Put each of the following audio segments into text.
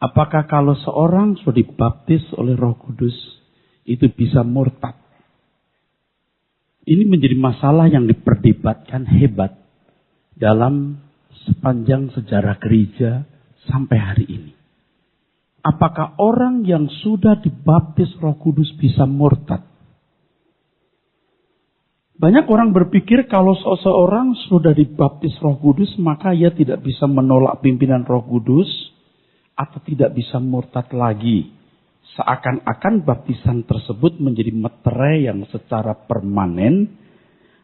Apakah kalau seorang sudah dibaptis oleh Roh Kudus, itu bisa murtad? Ini menjadi masalah yang diperdebatkan hebat dalam sepanjang sejarah gereja sampai hari ini. Apakah orang yang sudah dibaptis Roh Kudus bisa murtad? Banyak orang berpikir kalau seseorang sudah dibaptis Roh Kudus, maka ia tidak bisa menolak pimpinan Roh Kudus atau tidak bisa murtad lagi. Seakan-akan baptisan tersebut menjadi meterai yang secara permanen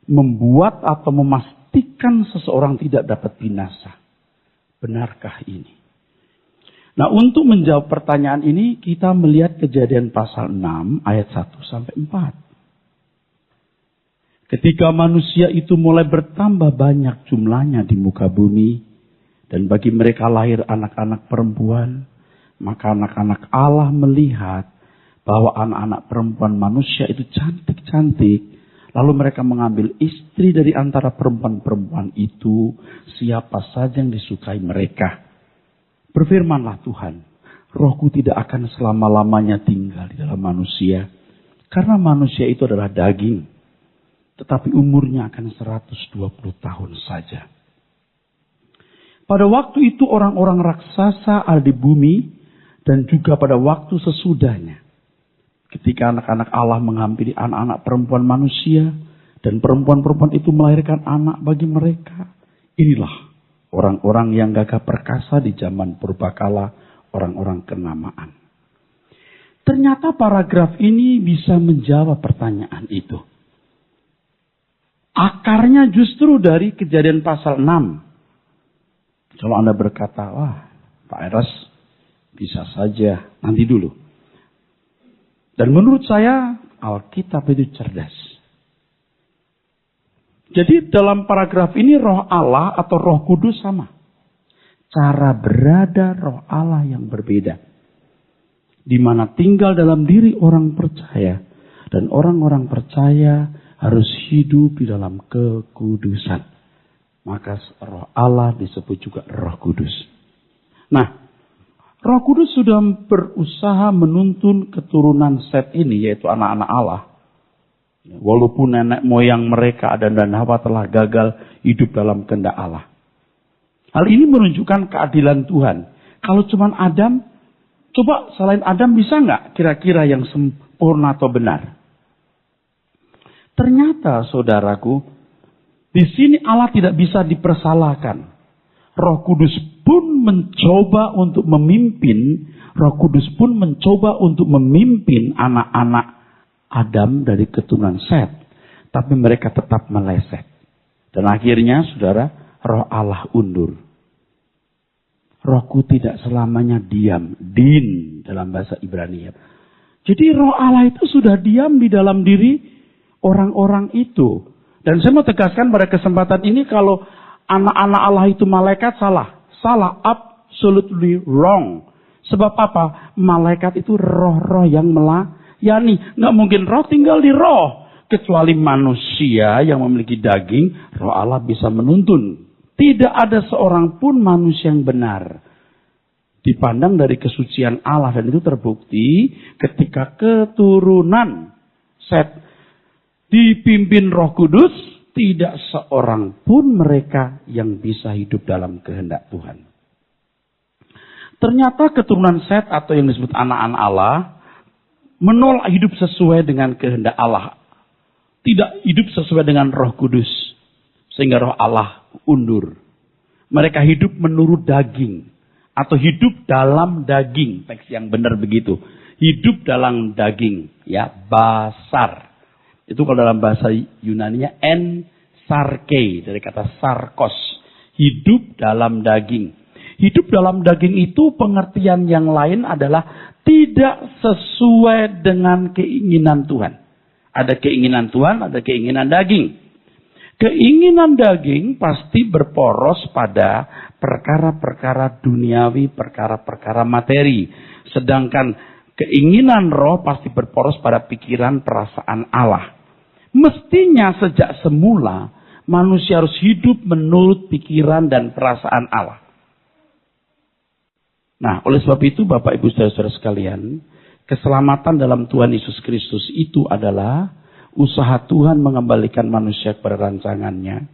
membuat atau memastikan seseorang tidak dapat binasa. Benarkah ini? Nah, untuk menjawab pertanyaan ini kita melihat Kejadian pasal 6 ayat 1 sampai 4. Ketika manusia itu mulai bertambah banyak jumlahnya di muka bumi, dan bagi mereka lahir anak-anak perempuan, maka anak-anak Allah melihat bahwa anak-anak perempuan manusia itu cantik-cantik. Lalu mereka mengambil istri dari antara perempuan-perempuan itu, siapa saja yang disukai mereka. Berfirmanlah Tuhan, Rohku tidak akan selama-lamanya tinggal di dalam manusia, karena manusia itu adalah daging, tetapi umurnya akan 120 tahun saja. Pada waktu itu orang-orang raksasa ada di bumi, dan juga pada waktu sesudahnya. Ketika anak-anak Allah menghampiri anak-anak perempuan manusia, dan perempuan-perempuan itu melahirkan anak bagi mereka. Inilah orang-orang yang gagah perkasa di zaman purbakala, orang-orang kenamaan. Ternyata paragraf ini bisa menjawab pertanyaan itu. Akarnya justru dari Kejadian pasal 6. Kalau Anda berkata, wah Pak Eros, bisa saja, nanti dulu. Dan menurut saya, Alkitab itu cerdas. Jadi dalam paragraf ini Roh Allah atau Roh Kudus sama. Cara berada Roh Allah yang berbeda. Di mana tinggal dalam diri orang percaya. Dan orang-orang percaya harus hidup di dalam kekudusan. Maka Roh Allah disebut juga Roh Kudus. Nah, Roh Kudus sudah berusaha menuntun keturunan Set ini, yaitu anak-anak Allah. Walaupun nenek moyang mereka Adam dan Hawa telah gagal hidup dalam kehendak Allah. Hal ini menunjukkan keadilan Tuhan. Kalau cuma Adam, coba selain Adam bisa nggak kira-kira yang sempurna atau benar? Ternyata saudaraku, di sini Allah tidak bisa dipersalahkan. Roh Kudus pun mencoba untuk memimpin, Roh Kudus pun mencoba untuk memimpin anak-anak Adam dari keturunan Set. Tapi mereka tetap meleset. Dan akhirnya, saudara, Roh Allah undur. Rohku tidak selamanya diam. Din dalam bahasa Ibrani. Jadi Roh Allah itu sudah diam di dalam diri orang-orang itu. Dan saya mau tegaskan pada kesempatan ini kalau anak-anak Allah itu malaikat, salah. Salah, absolutely wrong. Sebab apa? Malaikat itu roh-roh yang melayani. Nggak mungkin roh tinggal di roh. Kecuali manusia yang memiliki daging, Roh Allah bisa menuntun. Tidak ada seorang pun manusia yang benar. Dipandang dari kesucian Allah. Dan itu terbukti ketika keturunan Set dipimpin Roh Kudus, tidak seorang pun mereka yang bisa hidup dalam kehendak Tuhan. Ternyata keturunan Set atau yang disebut anak-anak Allah menolak hidup sesuai dengan kehendak Allah. Tidak hidup sesuai dengan Roh Kudus. Sehingga Roh Allah undur. Mereka hidup menurut daging. Atau hidup dalam daging. Teks yang benar begitu. Hidup dalam daging. Ya, basar. Itu kalau dalam bahasa Yunaninya sarke, dari kata sarkos. Hidup dalam daging. Hidup dalam daging itu pengertian yang lain adalah tidak sesuai dengan keinginan Tuhan. Ada keinginan Tuhan, ada keinginan daging. Keinginan daging pasti berporos pada perkara-perkara duniawi, perkara-perkara materi. Sedangkan keinginan roh pasti berporos pada pikiran perasaan Allah. Mestinya sejak semula manusia harus hidup menurut pikiran dan perasaan Allah. Nah, oleh sebab itu Bapak Ibu Saudara-saudara sekalian, keselamatan dalam Tuhan Yesus Kristus itu adalah usaha Tuhan mengembalikan manusia kepada rancangannya,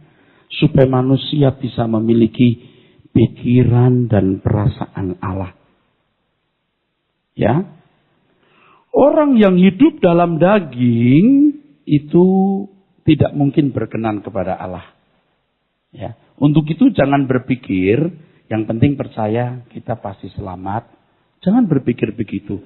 supaya manusia bisa memiliki pikiran dan perasaan Allah. Ya, orang yang hidup dalam daging itu tidak mungkin berkenan kepada Allah. Ya, untuk itu jangan berpikir yang penting percaya kita pasti selamat. Jangan berpikir begitu.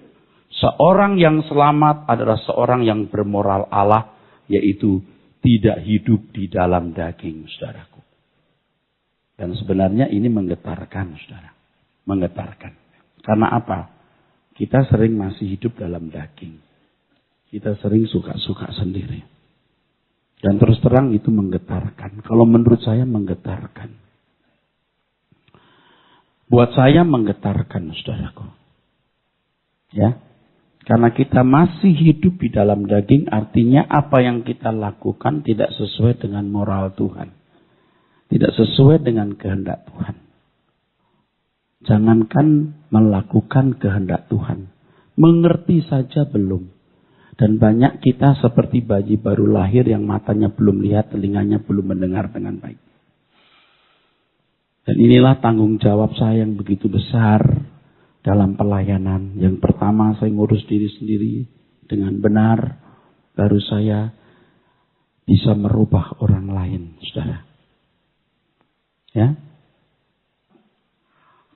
Seorang yang selamat adalah seorang yang bermoral Allah, yaitu tidak hidup di dalam daging, saudaraku. Dan sebenarnya ini menggetarkan, saudara. Menggetarkan. Karena apa? Kita sering masih hidup dalam daging. Kita sering suka-suka sendiri. Dan terus terang itu menggetarkan. Kalau menurut saya menggetarkan. Buat saya menggetarkan, saudaraku. Ya. Karena kita masih hidup di dalam daging, artinya apa yang kita lakukan tidak sesuai dengan moral Tuhan. Tidak sesuai dengan kehendak Tuhan. Jangankan melakukan kehendak Tuhan. Mengerti saja belum. Dan banyak kita seperti bayi baru lahir yang matanya belum lihat, telinganya belum mendengar dengan baik. Dan inilah tanggung jawab saya yang begitu besar dalam pelayanan. Yang pertama saya ngurus diri sendiri dengan benar. Baru saya bisa merubah orang lain, saudara. Ya.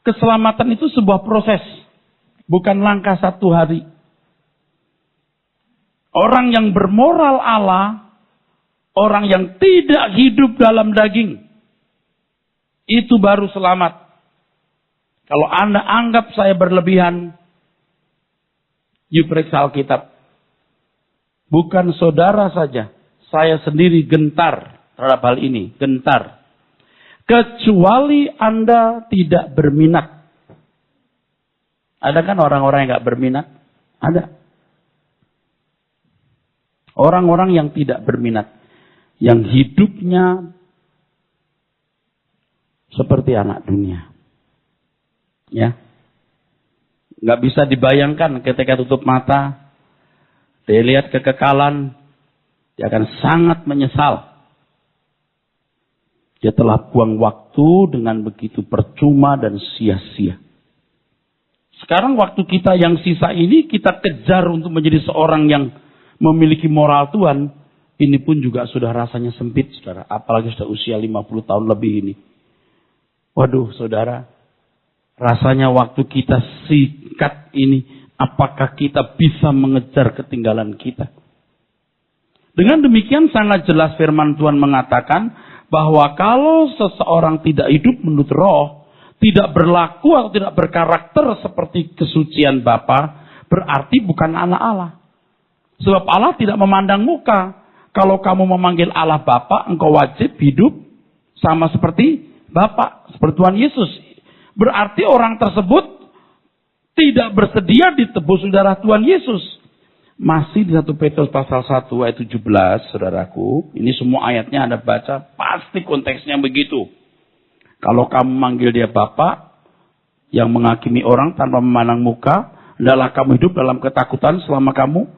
Keselamatan itu sebuah proses. Bukan langkah satu hari. Orang yang bermoral Allah, orang yang tidak hidup dalam daging, itu baru selamat. Kalau Anda anggap saya berlebihan, you periksa Alkitab. Bukan saudara saja, saya sendiri gentar terhadap hal ini, gentar. Kecuali Anda tidak berminat. Ada kan orang-orang yang gak berminat? Ada. Orang-orang yang tidak berminat. Yang hidupnya seperti anak dunia. Ya. Gak bisa dibayangkan ketika tutup mata. Dia lihat kekekalan. Dia akan sangat menyesal. Dia telah buang waktu dengan begitu percuma dan sia-sia. Sekarang waktu kita yang sisa ini kita kejar untuk menjadi seorang yang memiliki moral Tuhan. Ini pun juga sudah rasanya sempit, saudara. Apalagi sudah usia 50 tahun lebih ini. Waduh, saudara. Rasanya waktu kita sikat ini. Apakah kita bisa mengejar ketinggalan kita? Dengan demikian sangat jelas firman Tuhan mengatakan bahwa kalau seseorang tidak hidup menurut roh, tidak berlaku atau tidak berkarakter seperti kesucian Bapa, berarti bukan anak Allah. Sebab Allah tidak memandang muka. Kalau kamu memanggil Allah Bapa, engkau wajib hidup sama seperti Bapa, seperti Tuhan Yesus. Berarti orang tersebut tidak bersedia ditebus darah Tuhan Yesus. Masih di 1 Petrus pasal 1 ayat 17, saudaraku. Ini semua ayatnya Anda baca, pasti konteksnya begitu. Kalau kamu manggil dia Bapa, yang menghakimi orang tanpa memandang muka, hendaklah kamu hidup dalam ketakutan selama kamu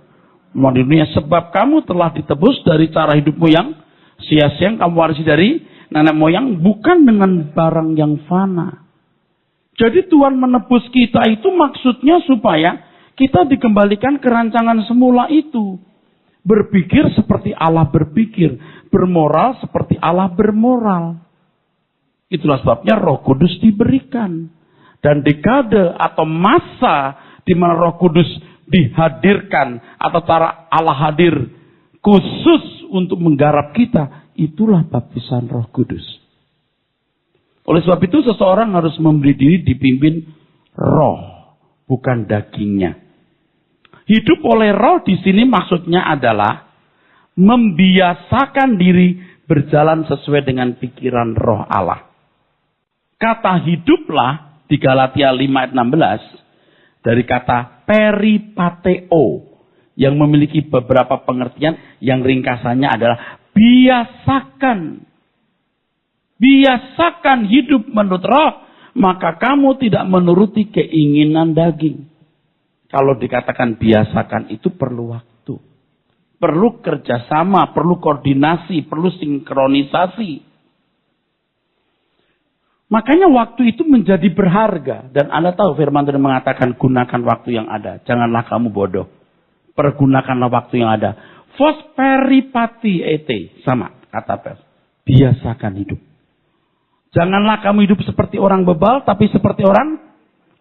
di dunia. Sebab kamu telah ditebus dari cara hidupmu yang sia-sia, yang kamu warisi dari nenek moyang, bukan dengan barang yang fana. Jadi Tuhan menebus kita itu maksudnya supaya kita dikembalikan ke rancangan semula itu. Berpikir seperti Allah berpikir. Bermoral seperti Allah bermoral. Itulah sebabnya Roh Kudus diberikan. Dan dekade atau masa di mana Roh Kudus dihadirkan. Atau cara Allah hadir khusus untuk menggarap kita. Itulah baptisan Roh Kudus. Oleh sebab itu seseorang harus memberi diri dipimpin roh. Bukan dagingnya. Hidup oleh roh di sini maksudnya adalah membiasakan diri berjalan sesuai dengan pikiran roh Allah. Kata hiduplah di Galatia 5 ayat 16 dari kata peripateo yang memiliki beberapa pengertian yang ringkasannya adalah biasakan. Biasakan hidup menurut roh, maka kamu tidak menuruti keinginan daging. Kalau dikatakan biasakan itu perlu waktu. Perlu kerjasama, perlu koordinasi, perlu sinkronisasi. Makanya waktu itu menjadi berharga. Dan Anda tahu firman Tuhan mengatakan gunakan waktu yang ada. Janganlah kamu bodoh. Pergunakanlah waktu yang ada. Vos peripati ete. Sama kata pers. Biasakan hidup. Janganlah kamu hidup seperti orang bebal. Tapi seperti orang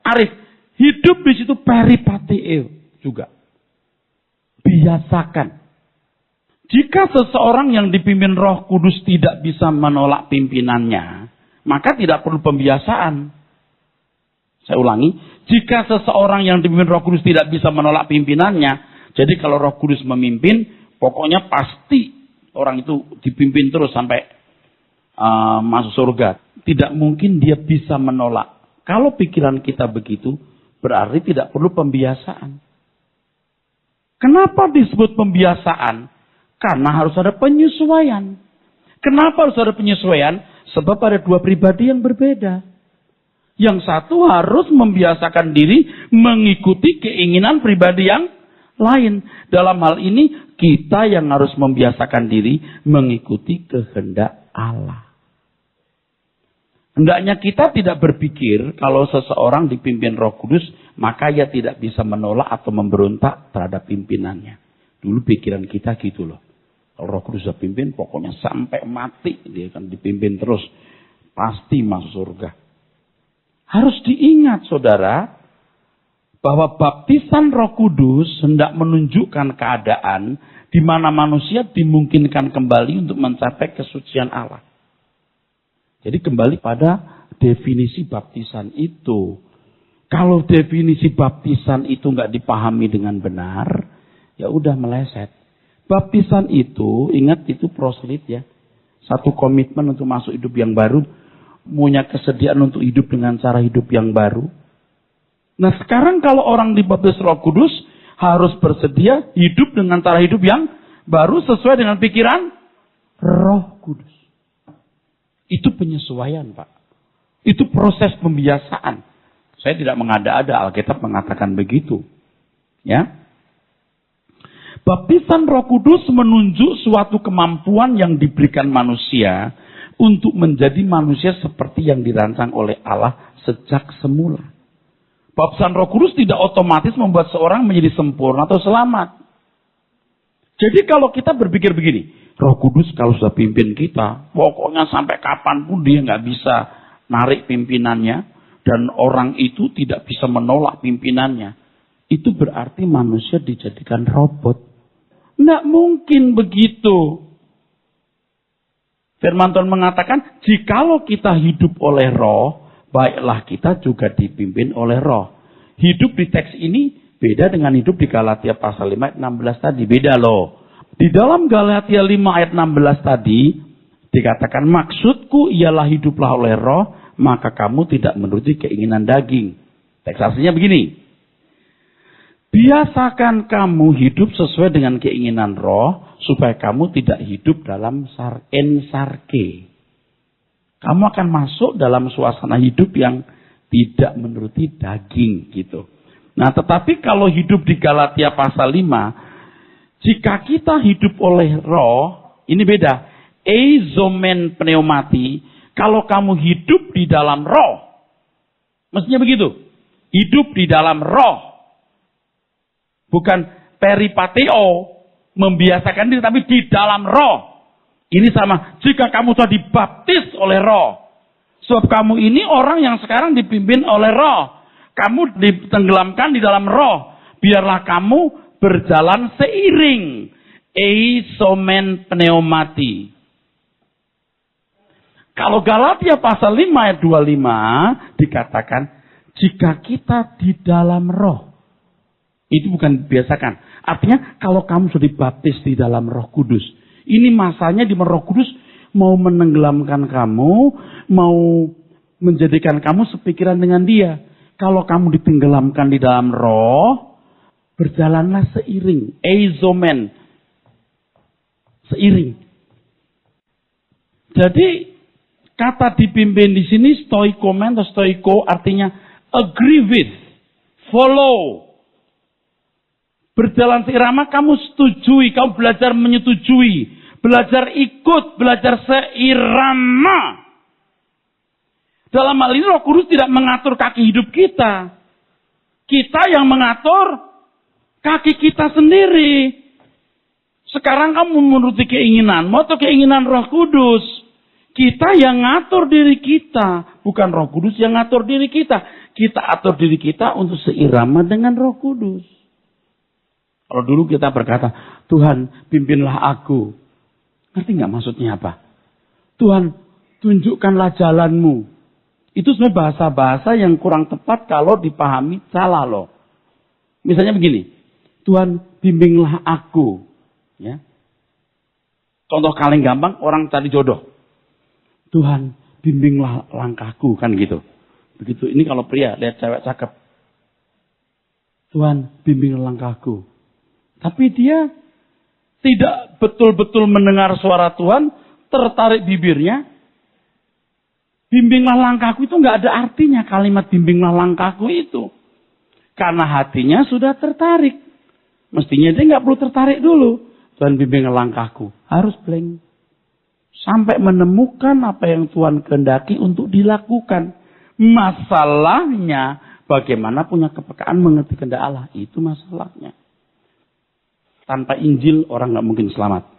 arif. Hidup di situ peripati juga. Biasakan. Jika seseorang yang dipimpin Roh Kudus tidak bisa menolak pimpinannya, maka tidak perlu pembiasaan. Saya ulangi. Jika seseorang yang dipimpin Roh Kudus tidak bisa menolak pimpinannya. Jadi kalau Roh Kudus memimpin. Pokoknya pasti orang itu dipimpin terus sampai masuk surga. Tidak mungkin dia bisa menolak. Kalau pikiran kita begitu. Berarti tidak perlu pembiasaan. Kenapa disebut pembiasaan? Karena harus ada penyesuaian. Kenapa harus ada penyesuaian? Sebab ada dua pribadi yang berbeda. Yang satu harus membiasakan diri mengikuti keinginan pribadi yang lain. Dalam hal ini kita yang harus membiasakan diri mengikuti kehendak Allah. Hendaknya kita tidak berpikir kalau seseorang dipimpin Roh Kudus maka ia tidak bisa menolak atau memberontak terhadap pimpinannya. Dulu pikiran kita gitu loh. Kalau Roh Kudus sudah pimpin, pokoknya sampai mati dia akan dipimpin terus. Pasti masuk surga. Harus diingat saudara, bahwa baptisan Roh Kudus hendak menunjukkan keadaan di mana manusia dimungkinkan kembali untuk mencapai kesucian Allah. Jadi kembali pada definisi baptisan itu. Kalau definisi baptisan itu nggak dipahami dengan benar, ya udah meleset. Baptisan itu, ingat itu proslit ya. Satu komitmen untuk masuk hidup yang baru. Punya kesediaan untuk hidup dengan cara hidup yang baru. Nah sekarang kalau orang dibaptis Roh Kudus, harus bersedia hidup dengan cara hidup yang baru sesuai dengan pikiran Roh Kudus. Itu penyesuaian Pak. Itu proses pembiasaan. Saya tidak mengada-ada, Alkitab mengatakan begitu. Ya. Baptisan Roh Kudus menunjuk suatu kemampuan yang diberikan manusia untuk menjadi manusia seperti yang dirancang oleh Allah sejak semula. Baptisan Roh Kudus tidak otomatis membuat seorang menjadi sempurna atau selamat. Jadi kalau kita berpikir begini, Roh Kudus kalau sudah pimpin kita, pokoknya sampai kapanpun dia nggak bisa narik pimpinannya, dan orang itu tidak bisa menolak pimpinannya. Itu berarti manusia dijadikan robot. Nggak mungkin begitu. Firman Tuhan mengatakan, jikalau kita hidup oleh Roh, baiklah kita juga dipimpin oleh Roh. Hidup di teks ini beda dengan hidup di Galatia pasal 5 ayat 16 tadi. Beda loh. Di dalam Galatia 5 ayat 16 tadi, dikatakan maksudku ialah hiduplah oleh Roh, maka kamu tidak menuruti keinginan daging. Teks aslinya begini. Biasakan kamu hidup sesuai dengan keinginan Roh, supaya kamu tidak hidup dalam sarke. Kamu akan masuk dalam suasana hidup yang tidak menuruti daging gitu. Nah, tetapi kalau hidup di Galatia pasal 5, jika kita hidup oleh Roh, ini beda. Eizomen pneumati, kalau kamu hidup di dalam Roh. Maksudnya begitu. Hidup di dalam Roh. Bukan peripateo, membiasakan diri, tapi di dalam Roh. Ini sama, jika kamu sudah dibaptis oleh Roh. Sebab kamu ini orang yang sekarang dipimpin oleh Roh. Kamu ditenggelamkan di dalam Roh. Biarlah kamu berjalan seiring. Eisomen pneumati. Kalau Galatia pasal 5 ayat 25 dikatakan, jika kita di dalam Roh. Itu bukan biasakan. Artinya kalau kamu sudah dibaptis di dalam Roh Kudus. Ini masanya di Roh Kudus mau menenggelamkan kamu, mau menjadikan kamu sepikiran dengan dia. Kalau kamu ditenggelamkan di dalam Roh, berjalanlah seiring. Eizomen. Seiring. Jadi, Kata dipimpin di sini stoikomen atau stoiko artinya agree with, follow. Berjalan seirama, kamu setujui, kamu belajar menyetujui, belajar ikut, belajar seirama. Dalam hal ini Roh Kudus tidak mengatur kaki hidup kita. Kita yang mengatur kaki kita sendiri. Sekarang kamu menuruti keinginanmu atau keinginan Roh Kudus. Kita yang ngatur diri kita. Bukan Roh Kudus yang ngatur diri kita. Kita atur diri kita untuk seirama dengan Roh Kudus. Kalau dulu kita berkata, Tuhan pimpinlah aku. Ngerti nggak maksudnya apa? Tuhan tunjukkanlah jalanmu. Itu sebenarnya bahasa-bahasa yang kurang tepat kalau dipahami salah loh. Misalnya begini, Tuhan bimbinglah aku. Ya. Contoh paling gampang, orang cari jodoh. Tuhan bimbinglah langkahku, kan gitu. Begitu, ini kalau pria, lihat cewek cakep. Tuhan bimbinglah langkahku. Tapi dia tidak betul-betul mendengar suara Tuhan, tertarik bibirnya. Bimbinglah langkahku itu nggak ada artinya kalimat bimbinglah langkahku itu. Karena hatinya sudah tertarik. Mestinya dia nggak perlu tertarik dulu. Tuhan bimbinglah langkahku. Harus blank. Sampai menemukan apa yang Tuhan kehendaki untuk dilakukan. Masalahnya bagaimana punya kepekaan mengerti kehendak Allah. Itu masalahnya. Tanpa Injil orang nggak mungkin selamat.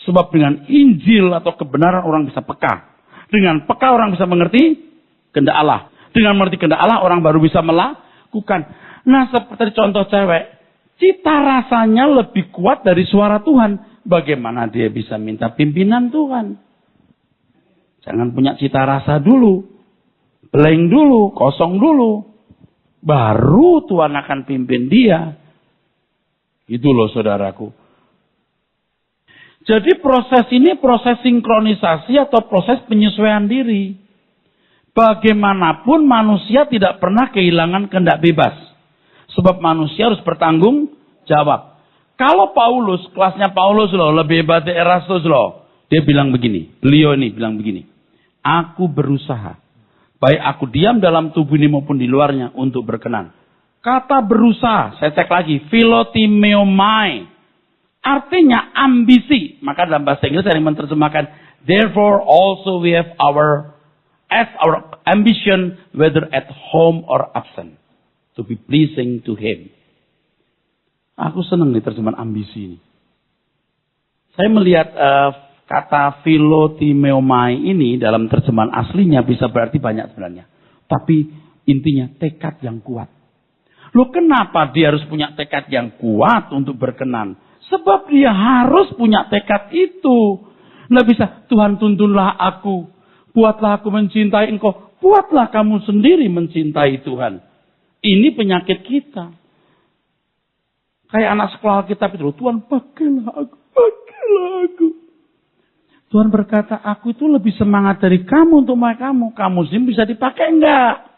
Sebab dengan Injil atau kebenaran orang bisa peka. Dengan peka orang bisa mengerti kehendak Allah. Dengan mengerti kehendak Allah orang baru bisa melakukan. Nah seperti contoh cewek. Cita rasanya lebih kuat dari suara Tuhan. Bagaimana dia bisa minta pimpinan Tuhan? Jangan punya cita rasa dulu. Blank dulu, kosong dulu. Baru Tuhan akan pimpin dia. Itu loh saudaraku. Jadi proses ini proses sinkronisasi atau proses penyesuaian diri. Bagaimanapun manusia tidak pernah kehilangan kehendak bebas. Sebab manusia harus bertanggung jawab. Kalau Paulus, kelasnya Paulus loh, lebih hebat dari Erastus loh. Dia bilang begini, beliau ini bilang begini. Aku berusaha, baik aku diam dalam tubuh ini maupun di luarnya untuk berkenan. Kata berusaha, saya cek lagi, philotimeomai. Artinya ambisi. Maka dalam bahasa Inggris saya menerjemahkan, therefore also we have our ambition, whether at home or absent, to be pleasing to Him. Aku senang nih terjemahan ambisi ini. Saya melihat kata philotimeomai ini dalam terjemahan aslinya bisa berarti banyak sebenarnya. Tapi intinya tekad yang kuat. Loh kenapa dia harus punya tekad yang kuat untuk berkenan? Sebab dia harus punya tekad itu. Nggak bisa, Tuhan tuntunlah aku. Buatlah aku mencintai engkau. Buatlah kamu sendiri mencintai Tuhan. Ini penyakit kita. Kayak anak sekolah kita itu, Tuhan pakailah aku, pakailah aku. Tuhan berkata, aku itu lebih semangat dari kamu untuk kamu. Kamu sendiri bisa dipakai enggak?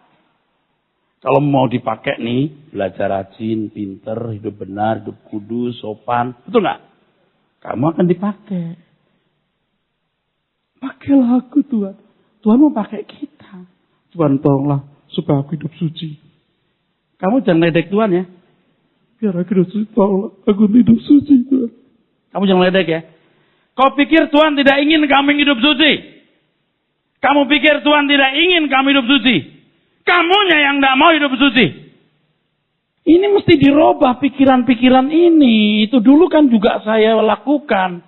Kalau mau dipakai nih, belajar rajin, pinter, hidup benar, hidup kudus, sopan. Betul nggak? Kamu akan dipakai. Pakailah aku Tuhan. Tuhan mau pakai kita. Tuhan tolonglah supaya aku hidup suci. Kamu jangan ledek Tuhan ya. Biar aku hidup suci, tolonglah aku hidup suci Tuhan. Kamu jangan ledek ya. Kau pikir Tuhan tidak ingin kamu hidup suci? Kamu pikir Tuhan tidak ingin kamu hidup suci? Kamunya yang tidak mau hidup suci. Ini mesti dirubah pikiran-pikiran ini. Itu dulu kan juga saya lakukan.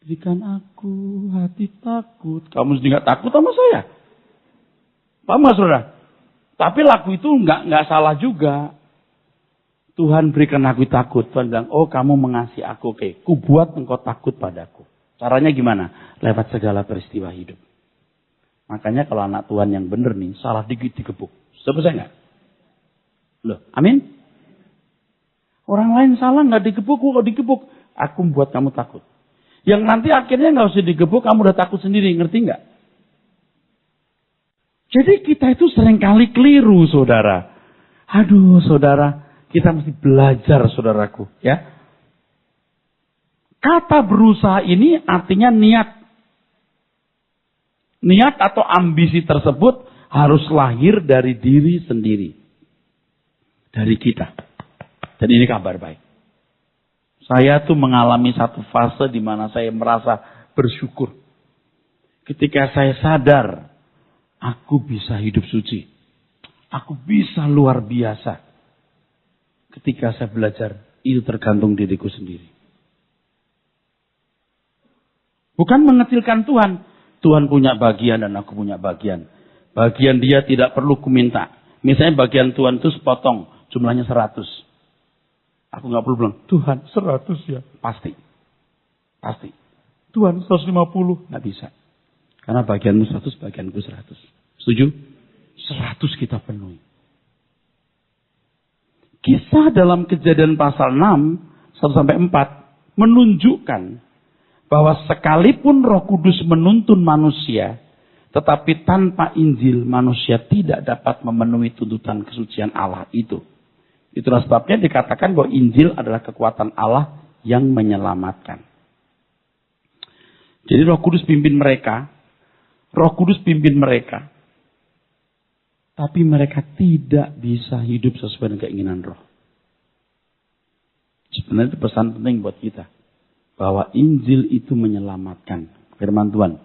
Berikan aku hati takut. Kamu mesti nggak takut sama saya. Paham nggak saudara? Tapi lagu itu nggak salah juga. Tuhan berikan aku takut. Tuhan bilang, oh kamu mengasihi aku. Oke, ku buat engkau takut padaku. Caranya gimana? Lewat segala peristiwa hidup. Makanya kalau anak Tuhan yang benar nih, salah dikit digebuk. Selesai nggak? Loh, amin? Orang lain salah nggak digebuk, kok digebuk. Aku buat kamu takut. Yang nanti akhirnya nggak usah digebuk, kamu udah takut sendiri, ngerti nggak? Jadi kita itu seringkali keliru, saudara. Aduh, saudara, kita mesti belajar, saudaraku, ya. Kata berusaha ini artinya niat. Niat atau ambisi tersebut harus lahir dari diri sendiri. Dari kita. Dan ini kabar baik. Saya tuh mengalami satu fase di mana saya merasa bersyukur. Ketika saya sadar, aku bisa hidup suci. Aku bisa luar biasa. Ketika saya belajar, itu tergantung diriku sendiri. Bukan mengecilkan Tuhan. Tuhan punya bagian dan aku punya bagian. Bagian dia tidak perlu kuminta. Misalnya bagian Tuhan itu sepotong. Jumlahnya 100. Aku gak perlu bilang, Tuhan 100 ya. Pasti. Pasti. Tuhan 150. Gak bisa. Karena bagianmu 100, bagianku 100. Setuju? 100 kita penuhi. Kisah dalam Kejadian pasal 6, 1-4 menunjukkan bahwa sekalipun Roh Kudus menuntun manusia, tetapi tanpa Injil manusia tidak dapat memenuhi tuntutan kesucian Allah itu. Itulah sebabnya dikatakan bahwa Injil adalah kekuatan Allah yang menyelamatkan. Jadi Roh Kudus pimpin mereka. Roh Kudus pimpin mereka. Tapi mereka tidak bisa hidup sesuai dengan keinginan Roh. Sebenarnya itu pesan penting buat kita. Bahwa Injil itu menyelamatkan. Firman Tuhan.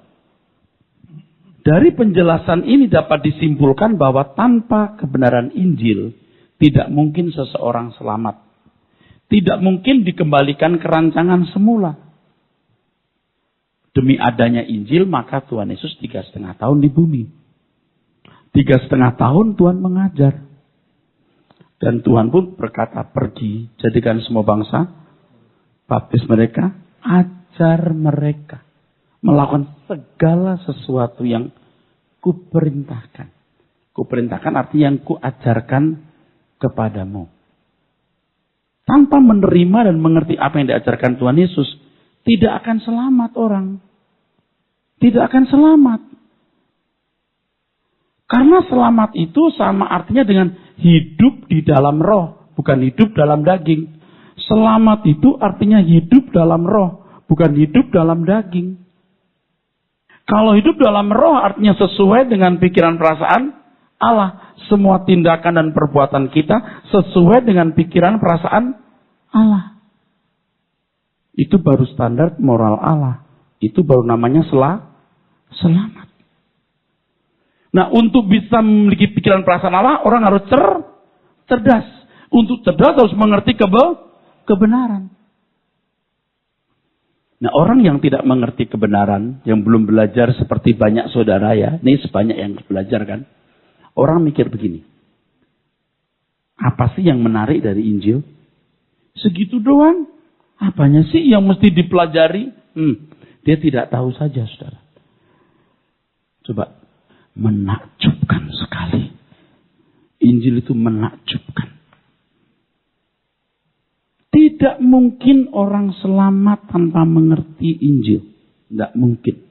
Dari penjelasan ini dapat disimpulkan bahwa tanpa kebenaran Injil, tidak mungkin seseorang selamat. Tidak mungkin dikembalikan ke rancangan semula. Demi adanya Injil, maka Tuhan Yesus 3,5 tahun di bumi. 3,5 tahun Tuhan mengajar. Dan Tuhan pun berkata, pergi, jadikan semua bangsa, baptis mereka, ajar mereka. Melakukan segala sesuatu yang kuperintahkan. Kuperintahkan artinya yang kuajarkan kepadamu. Tanpa menerima dan mengerti apa yang diajarkan Tuhan Yesus, tidak akan selamat orang. Tidak akan selamat. Karena selamat itu sama artinya dengan hidup di dalam roh, bukan hidup dalam daging. Selamat itu artinya hidup dalam roh, bukan hidup dalam daging. Kalau hidup dalam roh artinya sesuai dengan pikiran perasaan Allah. Semua tindakan dan perbuatan kita sesuai dengan pikiran perasaan Allah. Itu baru standar moral Allah. Itu baru namanya selamat. Nah, untuk bisa memiliki pikiran perasaan Allah, orang harus cerdas. Untuk cerdas harus mengerti kebenaran. Nah, orang yang tidak mengerti kebenaran, yang belum belajar seperti banyak saudara ya, ini sebanyak yang belajar kan. Orang mikir begini, apa sih yang menarik dari Injil? Segitu doang. Apanya sih yang mesti dipelajari? Dia tidak tahu saja, saudara. Coba, menakjubkan sekali. Injil itu menakjubkan. Tidak mungkin orang selamat tanpa mengerti Injil. Tidak mungkin.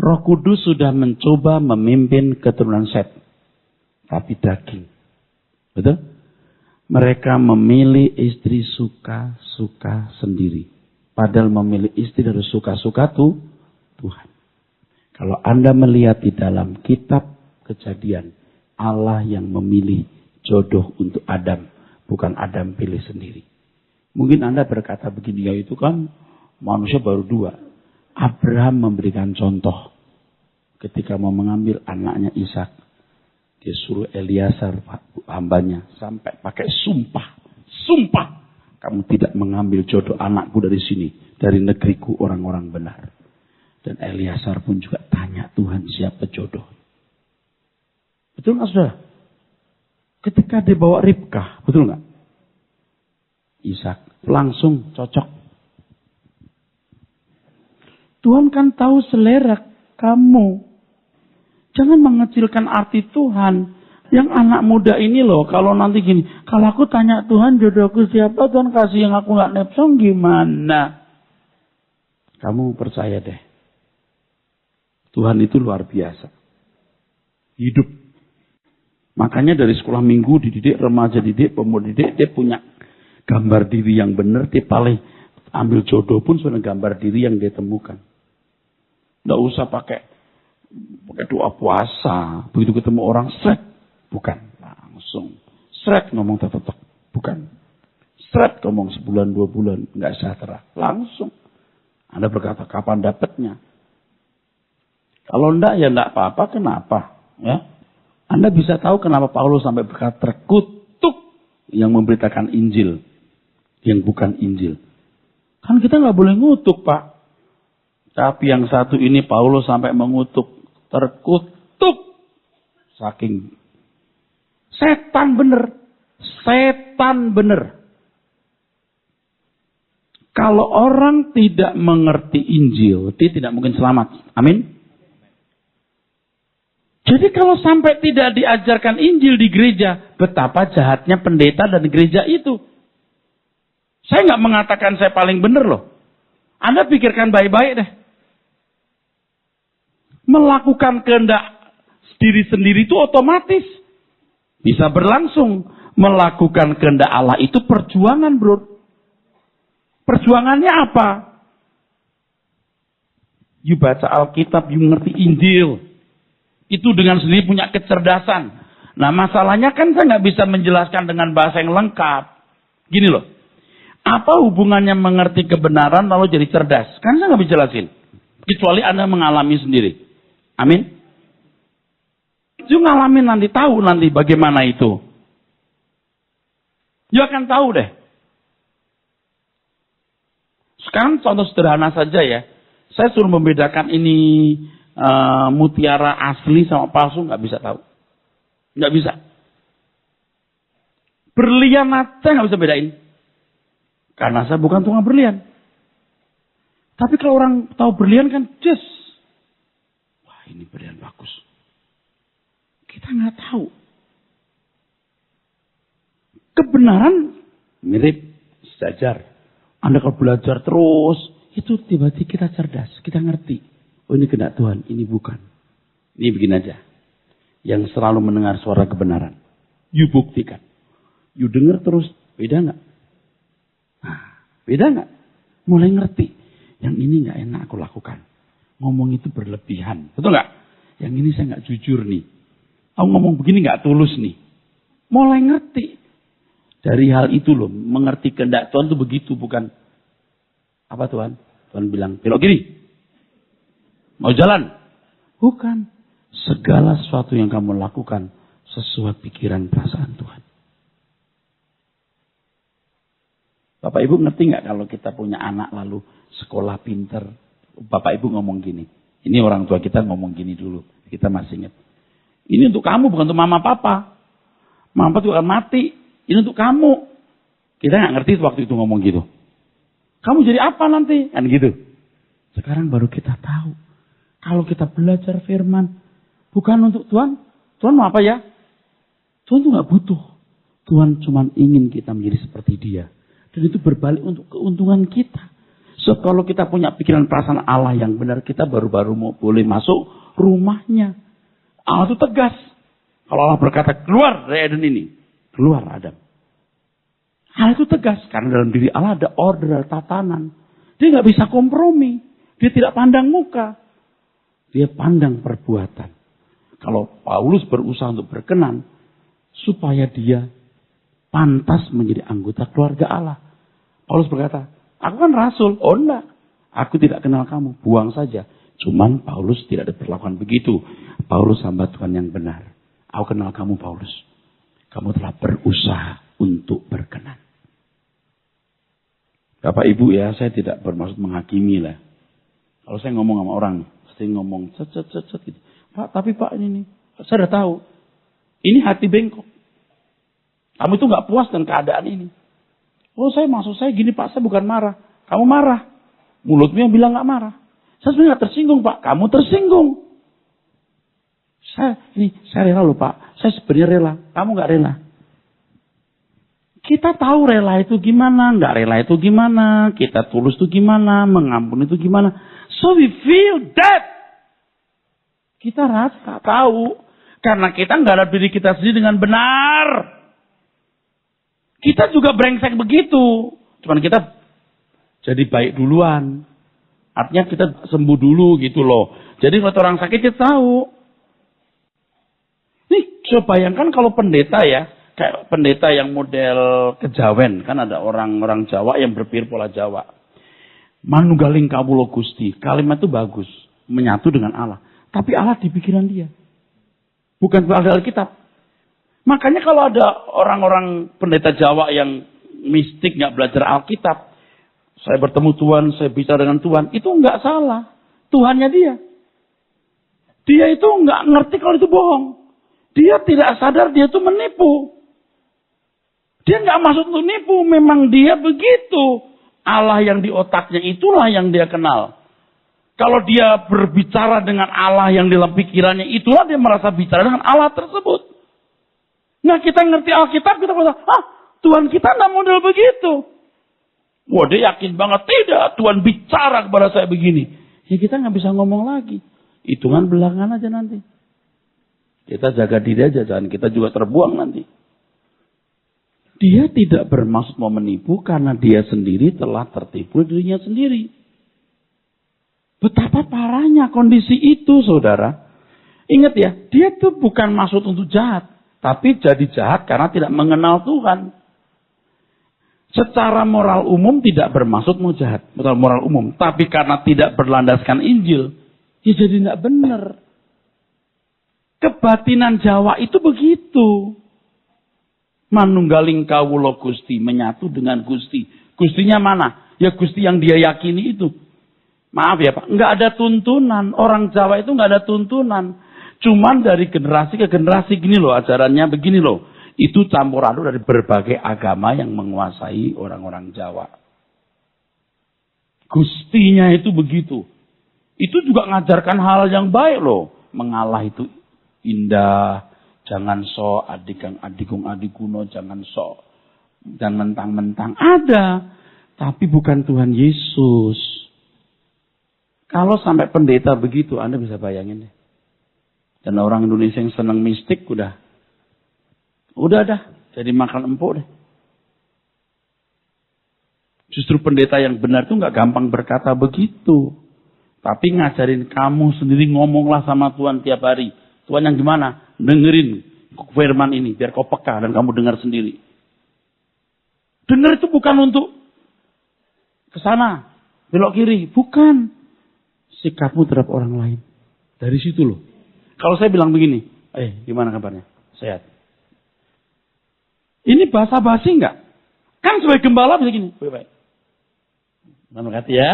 Roh Kudus sudah mencoba memimpin keturunan Set. Tapi daging. Betul? Mereka memilih istri suka-suka sendiri. Padahal memilih istri harus suka-suka Tuhan. Kalau Anda melihat di dalam kitab Kejadian, Allah yang memilih jodoh untuk Adam. Bukan Adam pilih sendiri. Mungkin Anda berkata begini, ya itu kan manusia baru 2. Abraham memberikan contoh. Ketika mau mengambil anaknya Ishak, dia suruh Eliasar hambanya sampai pakai sumpah. Sumpah, kamu tidak mengambil jodoh anakku dari sini, dari negeriku orang-orang benar. Dan Eliasar pun juga tanya Tuhan siapa jodoh. Betul nggak saudara? Ketika dibawa Ribkah, betul nggak? Ishak langsung cocok. Tuhan kan tahu selera kamu. Jangan mengecilkan arti Tuhan. Yang anak muda ini loh, kalau nanti gini, kalau aku tanya Tuhan jodohku siapa, Tuhan kasih yang aku gak nepsong gimana? Kamu percaya deh. Tuhan itu luar biasa. Hidup. Makanya dari sekolah minggu dididik, remaja didik, pemuda didik, dia punya gambar diri yang benar, dia paling ambil jodoh pun sudah gambar diri yang dia temukan. Nggak usah pakai doa puasa. Begitu ketemu orang, seret. Bukan. Langsung. Seret ngomong tetek. Bukan. Seret ngomong sebulan, 2 bulan. Nggak sejahtera. Langsung. Anda berkata, kapan dapatnya? Kalau enggak, ya enggak apa-apa. Kenapa? Ya. Anda bisa tahu kenapa Paulus sampai berkata terkutuk yang memberitakan Injil. Yang bukan Injil. Kan kita nggak boleh ngutuk, Pak. Tapi yang satu ini Paulus sampai mengutuk. Terkutuk. Saking setan bener. Setan bener. Kalau orang tidak mengerti Injil, dia tidak mungkin selamat. Amin. Jadi kalau sampai tidak diajarkan Injil di gereja, betapa jahatnya pendeta dan gereja itu. Saya nggak mengatakan saya paling benar loh. Anda pikirkan baik-baik deh. Melakukan kehendak diri sendiri itu otomatis bisa berlangsung. Melakukan kehendak Allah itu perjuangan, bro. Perjuangannya apa? You baca Alkitab, you ngerti Injil. Itu dengan sendiri punya kecerdasan. Nah masalahnya kan saya nggak bisa menjelaskan dengan bahasa yang lengkap. Gini loh. Apa hubungannya mengerti kebenaran lalu jadi cerdas? Kan saya nggak bisa jelasin. Kecuali Anda mengalami sendiri. Amin. You ngalamin nanti, tahu nanti bagaimana itu. You akan tahu deh. Sekarang contoh sederhana saja ya. Saya suruh membedakan ini mutiara asli sama palsu, nggak bisa tahu. Nggak bisa. Berlian aja nggak bisa bedain. Karena saya bukan tukang berlian. Tapi kalau orang tahu berlian kan, just. Wah ini berlian bagus. Kita nggak tahu. Kebenaran mirip sejajar. Anda kalau belajar terus, itu tiba-tiba kita cerdas, kita ngerti. Oh ini kehendak Tuhan, ini bukan. Ini begini aja. Yang selalu mendengar suara kebenaran. You buktikan. You dengar terus, beda nggak? Nah, beda nggak? Mulai ngerti. Yang ini nggak enak aku lakukan. Ngomong itu berlebihan, betul nggak? Yang ini saya nggak jujur nih. Aku ngomong begini nggak tulus nih. Mulai ngerti. Dari hal itu loh, mengerti kehendak Tuhan itu begitu, bukan apa Tuhan? Tuhan bilang, belok kiri. Mau jalan? Bukan. Segala sesuatu yang kamu lakukan sesuai pikiran perasaan Tuhan. Bapak Ibu ngerti nggak kalau kita punya anak lalu sekolah pinter? Bapak Ibu ngomong gini. Ini orang tua kita ngomong gini dulu. Kita masih ingat. Ini untuk kamu, bukan untuk mama papa. Mama papa juga akan mati. Ini untuk kamu. Kita nggak ngerti waktu itu ngomong gitu. Kamu jadi apa nanti? Kan gitu. Sekarang baru kita tahu. Kalau kita belajar firman. Bukan untuk Tuhan. Tuhan mau apa ya? Tuhan tuh nggak butuh. Tuhan cuma ingin kita menjadi seperti Dia. Dan itu berbalik untuk keuntungan kita. So kalau kita punya pikiran perasaan Allah yang benar. Kita baru-baru mau boleh masuk rumahnya. Allah itu tegas. Kalau Allah berkata keluar dari Eden ini. Keluar Adam. Allah itu tegas. Karena dalam diri Allah ada order, tatanan. Dia nggak bisa kompromi. Dia tidak pandang muka. Dia pandang perbuatan. Kalau Paulus berusaha untuk berkenan. Supaya dia pantas menjadi anggota keluarga Allah. Paulus berkata, aku kan rasul. Oh enggak. Aku tidak kenal kamu. Buang saja. Cuman Paulus tidak diperlakukan begitu. Paulus hamba Tuhan yang benar. Aku kenal kamu Paulus. Kamu telah berusaha untuk berkenan. Bapak Ibu ya, saya tidak bermaksud menghakimi lah. Kalau saya ngomong sama orang, pasti ngomong cet gitu. Pak, tapi Pak ini nih, saya udah tahu. Ini hati bengkok. Kamu itu nggak puas dengan keadaan ini. Oh maksud saya gini Pak, saya bukan marah. Kamu marah. Mulutmu yang bilang nggak marah. Saya sebenarnya nggak tersinggung Pak, kamu tersinggung. Saya rela loh Pak. Saya sebenarnya rela. Kamu nggak rela. Kita tahu rela itu gimana, nggak rela itu gimana, kita tulus itu gimana, mengampuni itu gimana. So we feel that. Kita rasa tahu. Karena kita nggak ada diri kita sendiri dengan benar. Kita juga brengsek begitu. Cuman kita jadi baik duluan. Artinya kita sembuh dulu gitu loh. Jadi kalau orang sakit kita tahu. Nih, coba bayangkan kalau pendeta ya, kayak pendeta yang model kejawen. Kan ada orang-orang Jawa yang berpikir pola Jawa. Manunggaling kawula Gusti. Kalimat itu bagus. Menyatu dengan Allah. Tapi Allah di pikiran dia. Bukan pada Alkitab. Makanya kalau ada orang-orang pendeta Jawa yang mistik, nggak belajar Alkitab. Saya bertemu Tuhan, saya bicara dengan Tuhan. Itu nggak salah. Tuhannya dia. Dia itu nggak ngerti kalau itu bohong. Dia tidak sadar dia itu menipu. Dia nggak maksud untuk nipu. Memang dia begitu. Allah yang di otaknya itulah yang dia kenal. Kalau dia berbicara dengan Allah yang di dalam pikirannya, itulah dia merasa bicara dengan Allah tersebut. Nah, kita ngerti Alkitab, kita merasa, Tuhan kita tidak model begitu. Wah, dia yakin banget, tidak, Tuhan bicara kepada saya begini. Ya kita nggak bisa ngomong lagi. Hitungan belakangan aja nanti. Kita jaga diri aja, jangan kita juga terbuang nanti. Dia tidak bermaksud mau menipu karena dia sendiri telah tertipu dirinya sendiri. Betapa parahnya kondisi itu, saudara. Ingat ya, dia tuh bukan maksud untuk jahat. Tapi jadi jahat karena tidak mengenal Tuhan. Secara moral umum tidak bermaksud mau jahat. Moral umum. Tapi karena tidak berlandaskan Injil, ya jadi tidak benar. Kebatinan Jawa itu begitu. Manunggaling kawula Gusti, menyatu dengan Gusti. Gustinya mana? Ya Gusti yang dia yakini itu. Maaf ya Pak, nggak ada tuntunan. Orang Jawa itu nggak ada tuntunan. Cuman dari generasi ke generasi gini loh, ajarannya begini loh. Itu campur aduk dari berbagai agama yang menguasai orang-orang Jawa. Gustinya itu begitu. Itu juga ngajarkan hal yang baik loh. Mengalah itu indah. Jangan sok adikung adikuno, jangan sok. Dan mentang-mentang ada. Tapi bukan Tuhan Yesus. Kalau sampai pendeta begitu, Anda bisa bayangin deh. Dan orang Indonesia yang senang mistik udah dah. Jadi makan empuk deh. Justru pendeta yang benar itu nggak gampang berkata begitu. Tapi ngajarin kamu sendiri ngomonglah sama Tuhan tiap hari. Tuhan yang gimana? Dengerin firman ini biar kau peka dan kamu dengar sendiri. Dengar itu bukan untuk ke sana, belok kiri, bukan. Sikapmu terhadap orang lain. Dari situ loh. Kalau saya bilang begini, gimana kabarnya? Sehat. Ini basa-basi enggak? Kan sebagai gembala bisa gini. Baik. Terima kasih ya.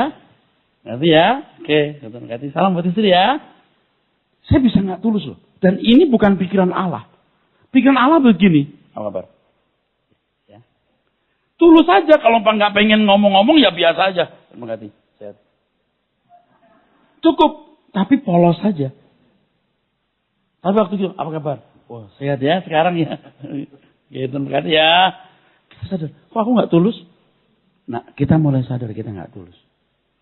Nanti ya. Oke, terima kasih. Salam buat istri ya. Saya bisa nggak tulus loh. Dan ini bukan pikiran Allah. Pikiran Allah begini. Apa kabar? Ya. Tulus aja. Kalau nggak pengen ngomong-ngomong ya biasa aja. Terima kasih. Sehat. Cukup. Tapi polos saja. Tapi waktu itu apa kabar? Wah sehat ya sekarang ya. Gitu terima kasih ya. Kita sadar. Kok aku nggak tulus? Nah kita mulai sadar kita nggak tulus.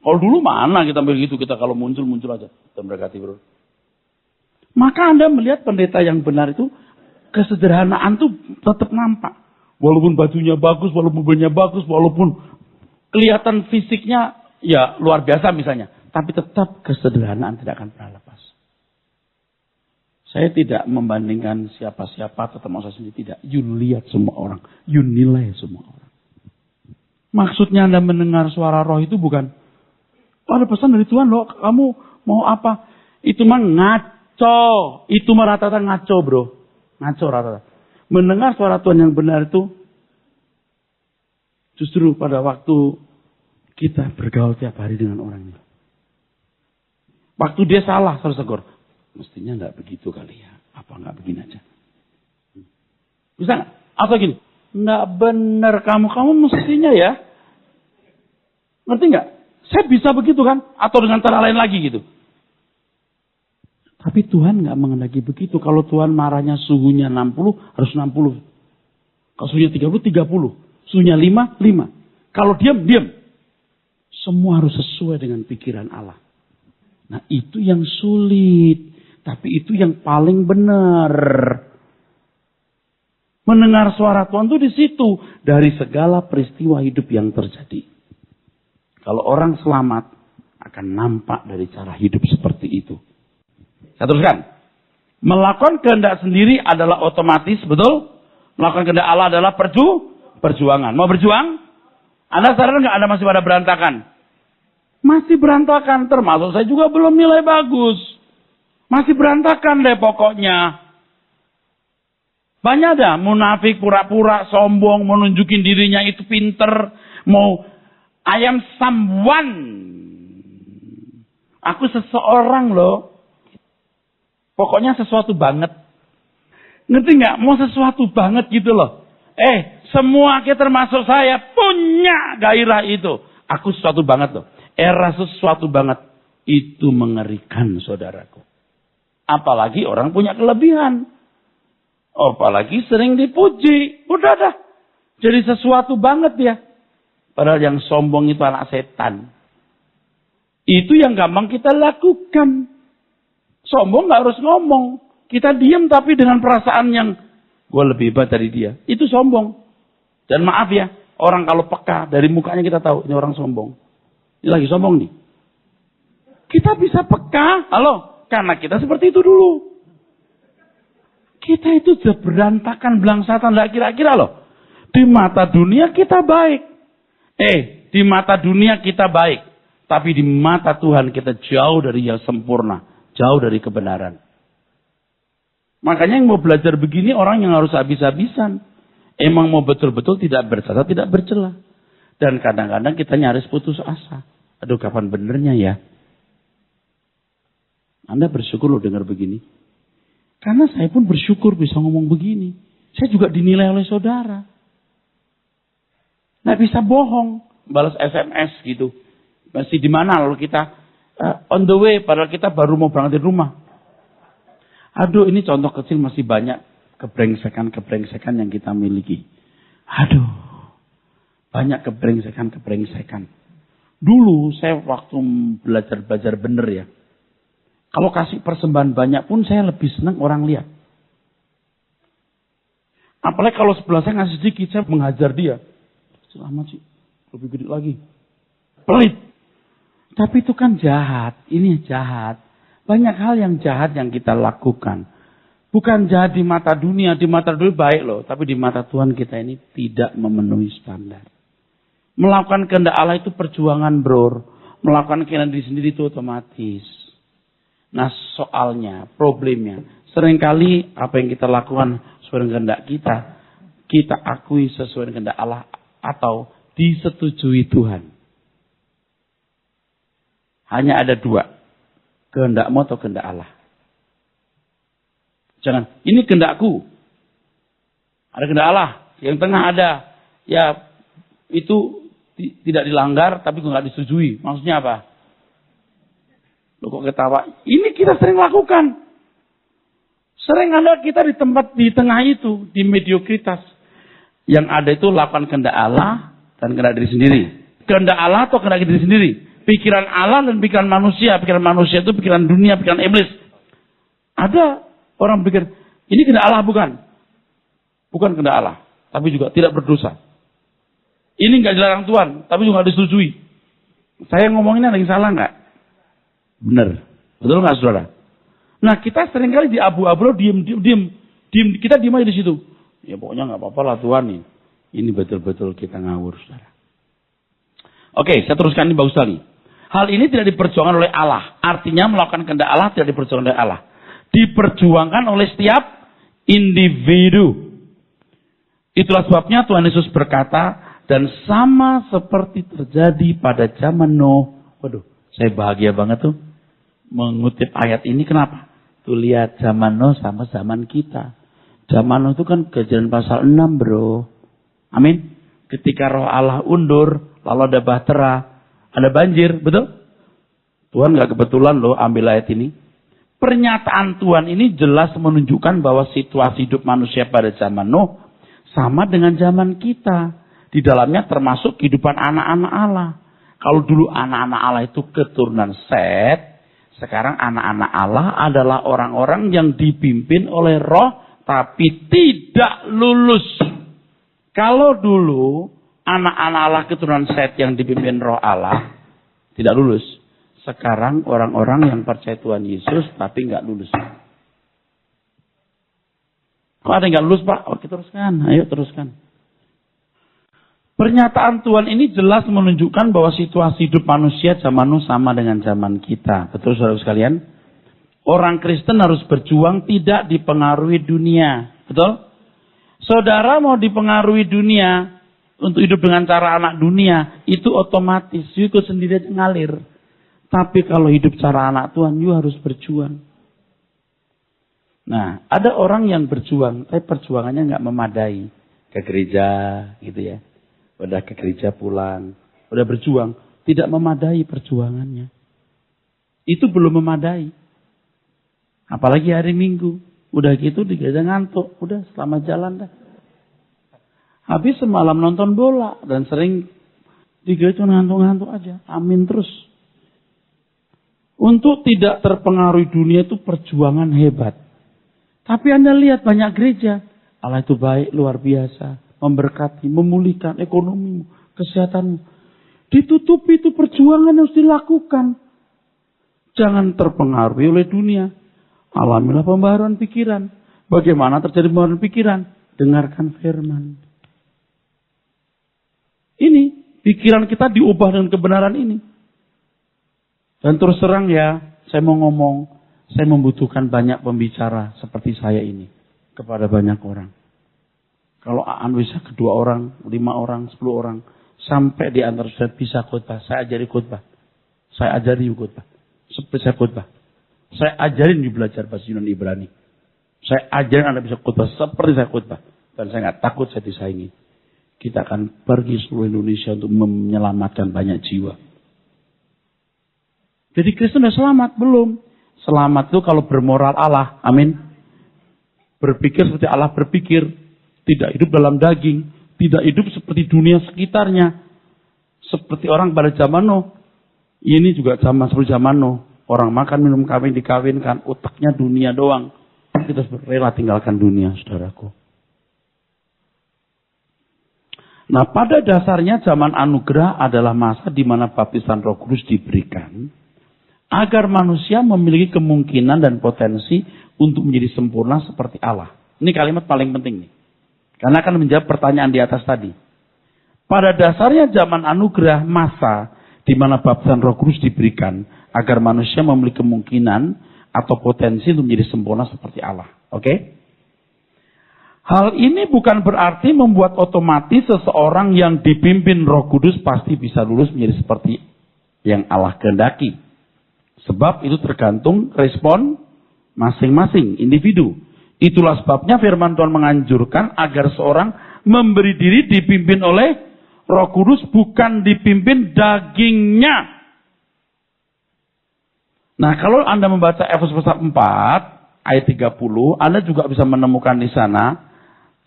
Kalau dulu mana kita begitu. Kita kalau muncul aja. Terima kasih bro. Maka Anda melihat pendeta yang benar itu, kesederhanaan itu tetap nampak. Walaupun bajunya bagus, walaupun mobilnya bagus, walaupun kelihatan fisiknya ya luar biasa misalnya. Tapi tetap kesederhanaan tidak akan pernah lepas. Saya tidak membandingkan siapa-siapa, tetap mau saya sendiri. Tidak. You lihat semua orang. You nilai semua orang. Maksudnya Anda mendengar suara roh itu bukan, ada pesan dari Tuhan loh, kamu mau apa? Itu mah ngaco. Itu mah rata-rata ngaco bro. Ngaco rata-rata. Mendengar suara Tuhan yang benar itu justru pada waktu kita bergaul tiap hari dengan orang ini. Waktu dia salah, harus tegur. Mestinya enggak begitu kali ya. Apa enggak begini aja? Bisa enggak? Atau gini. Enggak benar kamu mestinya ya. Ngerti enggak? Saya bisa begitu kan? Atau dengan cara lain lagi gitu. Tapi Tuhan nggak mengendaki begitu. Kalau Tuhan marahnya suhunya 60, harus 60. Kalau suhunya 30, 30. Suhunya 5, 5. Kalau diam, diam. Semua harus sesuai dengan pikiran Allah. Nah itu yang sulit. Tapi itu yang paling benar. Mendengar suara Tuhan itu di situ. Dari segala peristiwa hidup yang terjadi. Kalau orang selamat, akan nampak dari cara hidup seperti itu. Saya teruskan. Melakukan kehendak sendiri adalah otomatis, betul? Melakukan kehendak Allah adalah perjuangan. Mau berjuang? Anda sadar nggak Anda masih pada berantakan? Masih berantakan, termasuk saya juga belum nilai bagus. Masih berantakan deh pokoknya. Banyak dah munafik, pura-pura, sombong, menunjukin dirinya itu pinter. Mau, I am someone. Aku seseorang loh. Pokoknya sesuatu banget. Ngerti nggak? Mau sesuatu banget gitu loh. Semua kita termasuk saya punya gairah itu. Aku sesuatu banget loh. Era sesuatu banget. Itu mengerikan saudaraku. Apalagi orang punya kelebihan. Apalagi sering dipuji. Udah dah. Jadi sesuatu banget ya. Padahal yang sombong itu anak setan. Itu yang gampang kita lakukan. Sombong gak harus ngomong. Kita diam tapi dengan perasaan yang gue lebih hebat dari dia. Itu sombong. Dan maaf ya. Orang kalau peka dari mukanya kita tahu. Ini orang sombong. Ini lagi sombong nih. Kita bisa peka. Halo. Karena kita seperti itu dulu. Kita itu sudah berantakan belangsatan. Lah kira-kira loh. Di mata dunia kita baik. Di mata dunia kita baik. Tapi di mata Tuhan kita jauh dari yang sempurna. Jauh dari kebenaran. Makanya yang mau belajar begini orang yang harus habis-habisan. Emang mau betul-betul tidak bersalah, tidak bercela. Dan kadang-kadang kita nyaris putus asa. Aduh kapan benernya ya. Anda bersyukur loh dengar begini. Karena saya pun bersyukur bisa ngomong begini. Saya juga dinilai oleh saudara. Nggak bisa bohong. Balas SMS gitu. Masih di mana lalu kita on the way. Padahal kita baru mau berangkat dari rumah. Aduh ini contoh kecil masih banyak kebrengsekan-kebrengsekan yang kita miliki. Aduh. Banyak kebrengsekan-kebrengsekan. Dulu saya waktu belajar bener ya. Kalau kasih persembahan banyak pun saya lebih senang orang lihat. Apalagi kalau sebelah saya ngasih sedikit, saya menghajar dia. Selamat sih, lebih gede lagi. Pelit. Tapi itu kan jahat, ini jahat. Banyak hal yang jahat yang kita lakukan. Bukan jahat di mata dunia baik loh. Tapi di mata Tuhan kita ini tidak memenuhi standar. Melakukan kehendak Allah itu perjuangan bro. Melakukan kehendak diri sendiri itu otomatis. Nah soalnya, problemnya, seringkali apa yang kita lakukan sesuai dengan kehendak kita akui sesuai dengan kehendak Allah atau disetujui Tuhan. Hanya ada dua, kehendakmu atau kehendak Allah. Jangan, ini kehendakku, ada kehendak Allah, yang tengah ada, ya itu tidak dilanggar tapi nggak disetujui. Maksudnya apa? Loh kok ketawa? Ini kita sering lakukan. Sering ada kita di tempat di tengah itu, di mediokritas. Yang ada itu lakukan kehendak Allah dan kehendak diri sendiri. Kehendak Allah atau kehendak diri sendiri. Pikiran Allah dan pikiran manusia. Pikiran manusia itu pikiran dunia, pikiran iblis. Ada orang pikir, ini kehendak Allah bukan? Bukan kehendak Allah. Tapi juga tidak berdosa. Ini nggak dilarang Tuhan, tapi juga disetujui. Saya ngomonginnya ada yang salah nggak? Benar. Betul nggak saudara? Nah kita seringkali di abu-abu diem. Kita diem aja di situ. Ya pokoknya nggak apa-apa lah Tuhan nih. Ini betul-betul kita ngawur saudara. Oke, saya teruskan ini bagus sekali. Hal ini tidak diperjuangkan oleh Allah. Artinya melakukan kehendak Allah tidak diperjuangkan oleh Allah. Diperjuangkan oleh setiap individu. Itulah sebabnya Tuhan Yesus berkata, dan sama seperti terjadi pada zaman Nuh. Waduh, saya bahagia banget tuh mengutip ayat ini. Kenapa? Tuh lihat zaman Nuh sama zaman kita. Zaman Nuh itu kan Kejadian pasal 6 bro. Amin. Ketika roh Allah undur, lalu ada bahtera, ada banjir, betul? Tuhan gak kebetulan loh ambil ayat ini. Pernyataan Tuhan ini jelas menunjukkan bahwa situasi hidup manusia pada zaman Nuh sama dengan zaman kita. Di dalamnya termasuk kehidupan anak-anak Allah. Kalau dulu anak-anak Allah itu keturunan Set, sekarang anak-anak Allah adalah orang-orang yang dipimpin oleh roh tapi tidak lulus. Kalau dulu anak-anak Allah keturunan Set yang dipimpin roh Allah tidak lulus. sekarang orang-orang yang percaya Tuhan Yesus tapi nggak lulus. Kok ada yang nggak lulus, Pak? Oke, teruskan. Ayo teruskan. Pernyataan Tuhan ini jelas menunjukkan bahwa situasi hidup manusia zaman nu sama dengan zaman kita. Betul, saudara sekalian? Orang Kristen harus berjuang tidak dipengaruhi dunia. Betul? Saudara mau dipengaruhi dunia untuk hidup dengan cara anak dunia, itu otomatis. You ikut sendiri aja ngalir. Tapi kalau hidup cara anak Tuhan, you harus berjuang. Nah, ada orang yang berjuang, tapi perjuangannya nggak memadai. Ke gereja, gitu ya. Udah ke gereja pulang, udah berjuang, tidak memadai perjuangannya. Itu belum memadai. Apalagi hari Minggu, udah gitu di gereja ngantuk, udah selamat jalan dah. Habis semalam nonton bola dan sering di gereja ngantuk-ngantuk aja, amin terus. Untuk tidak terpengaruhi dunia itu perjuangan hebat. Tapi Anda lihat banyak gereja, Allah itu baik luar biasa. Memberkati, memulihkan ekonomimu, kesehatanmu. Ditutupi itu perjuangan harus dilakukan. Jangan terpengaruhi oleh dunia. Alamilah pembaharuan pikiran. Bagaimana terjadi pembaharuan pikiran? Dengarkan firman. Ini, pikiran kita diubah dengan kebenaran ini. Dan terus terang ya, saya mau ngomong, saya membutuhkan banyak pembicara seperti saya ini. Kepada banyak orang. Kalau Aan bisa ke 2 orang, 5 orang, 10 orang. Sampai di antara saudara bisa khotbah. Saya ajari khotbah. Saya ajari khotbah. Seperti saya khotbah. Saya ajarin you belajar bahasa Yunani Ibrani. Saya ajarin Anda bisa khotbah seperti saya khotbah. Dan saya nggak takut saya disaingi. Kita akan pergi seluruh Indonesia untuk menyelamatkan banyak jiwa. Jadi Kristen sudah selamat? Belum. Selamat itu kalau bermoral Allah. Amin. Berpikir seperti Allah berpikir. Tidak hidup dalam daging. Tidak hidup seperti dunia sekitarnya. Seperti orang pada zaman Nuh. Ini juga sama seperti zaman Nuh. Orang makan, minum, kawin, dikawinkan. Otaknya dunia doang. Kita rela tinggalkan dunia, saudaraku. Nah, pada dasarnya zaman anugerah adalah masa di mana baptisan Roh Kudus diberikan. Agar manusia memiliki kemungkinan dan potensi untuk menjadi sempurna seperti Allah. Ini kalimat paling penting nih. Karena akan menjawab pertanyaan di atas tadi. Pada dasarnya zaman anugerah masa di mana baptisan Roh Kudus diberikan agar manusia memiliki kemungkinan atau potensi untuk menjadi sempurna seperti Allah. Oke? Hal ini bukan berarti membuat otomatis seseorang yang dipimpin Roh Kudus pasti bisa lulus menjadi seperti yang Allah kehendaki. Sebab itu tergantung respon masing-masing individu. Itulah sebabnya firman Tuhan menganjurkan agar seorang memberi diri dipimpin oleh Roh Kudus, bukan dipimpin dagingnya. Nah, kalau Anda membaca Efesus pasal 4 ayat 30, Anda juga bisa menemukan di sana,